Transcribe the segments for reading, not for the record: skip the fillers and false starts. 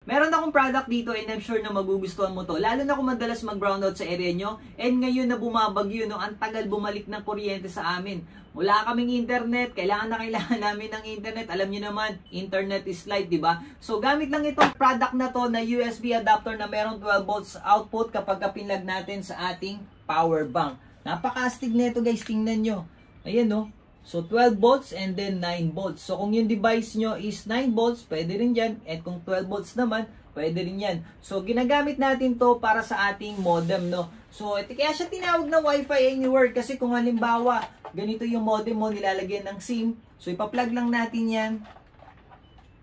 Meron akong product dito and I'm sure na magugustuhan mo to. Lalo na kung madalas mag-brownout sa area nyo. And ngayon na bumabagyo, no, ang tagal bumalik ng kuryente sa amin. Wala kaming internet, kailangan namin ng internet. Alam niyo naman, internet is life, di ba? So gamit lang itong product na to na USB adapter na merong 12 volts output kapag pinlag natin sa ating power bank. Napaka-astig na ito guys, tingnan nyo. Ayan no. So 12 volts and then 9 volts. So kung yung device nyo is 9 volts, pwede rin yan. And kung 12 volts naman, pwede rin yan. So ginagamit natin to para sa ating modem, no. So kaya siya tinawag na Wi-Fi Anywhere kasi kung halimbawa, ganito yung modem mo, nilalagyan ng SIM. So ipa-plug lang natin yan.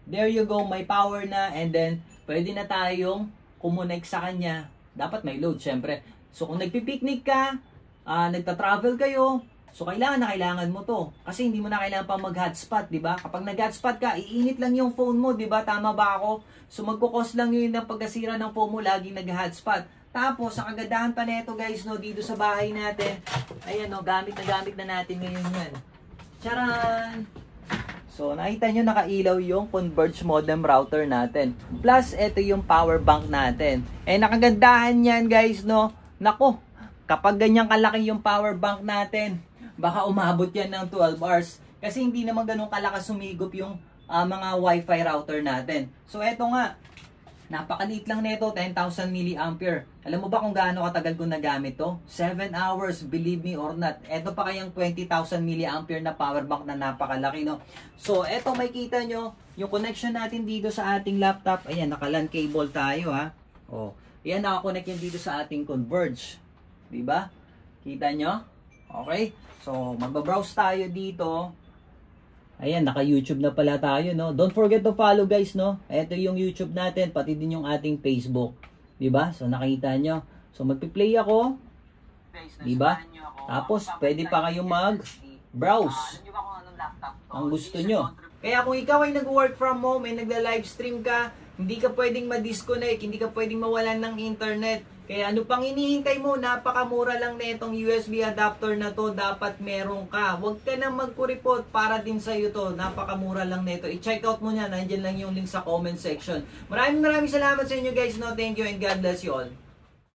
There you go, may power na. And then pwede na tayong kumonek sa kanya. Dapat may load, syempre. So kung nagpipiknik ka, nagta-travel kayo, so kailangan mo to. Kasi hindi mo na kailangan pa mag-hotspot, di ba? Kapag nag-hotspot ka, iinit lang yung phone mo, di ba? Tama ba ako? So magkukos lang yun ng pagkasira ng phone mo, laging nag-hotspot. Tapos, sa kagandahan pa nito guys, no, dito sa bahay natin, ayan no, gamit na natin ngayon yan. Charan! So, nakita nyo nakailaw yung Converge modem router natin. Plus, ito yung power bank natin. Eh, nakagandahan yan guys, no? Nako, kapag ganyan kalaki yung power bank natin, baka umabot yan ng 12 hours. Kasi hindi naman ganun kalakas sumigop yung mga Wi-Fi router natin. So, eto nga. Napakaliit lang nito, 10,000 mAh. Alam mo ba kung gaano katagal ko nagamit to? 7 hours, believe me or not. Ito pa kayang 20,000 mAh na power bank na napakalaki, no? So, eto makikita nyo, yung connection natin dito sa ating laptop. Ayan, naka-LAN cable tayo, ha? Oh, ayan, nakakonect yan dito sa ating Converge. Diba? Kita nyo? Okay? So, magbabrowse tayo dito. Ayan, naka-YouTube na pala tayo, no? Don't forget to follow, guys, no? Ito yung YouTube natin, pati din yung ating Facebook. Diba? So, nakita nyo. So, magpi-play ako. Diba? Tapos, pwede pa kayong mag-browse. Ang gusto nyo. Kaya kung ikaw ay nag-work from home, ay nagla-livestream ka, hindi ka pwedeng ma-disconnect, hindi ka pwedeng mawalan ng internet. Kaya ano pang hinihintay mo? Napakamura lang na itong USB adapter na to. Dapat meron ka. Huwag ka na magkuripot para din sa iyo to. Napakamura lang na ito. I-check out mo na. Nandiyan lang yung link sa comment section. Maraming salamat sa inyo guys. No? Thank you and God bless you all.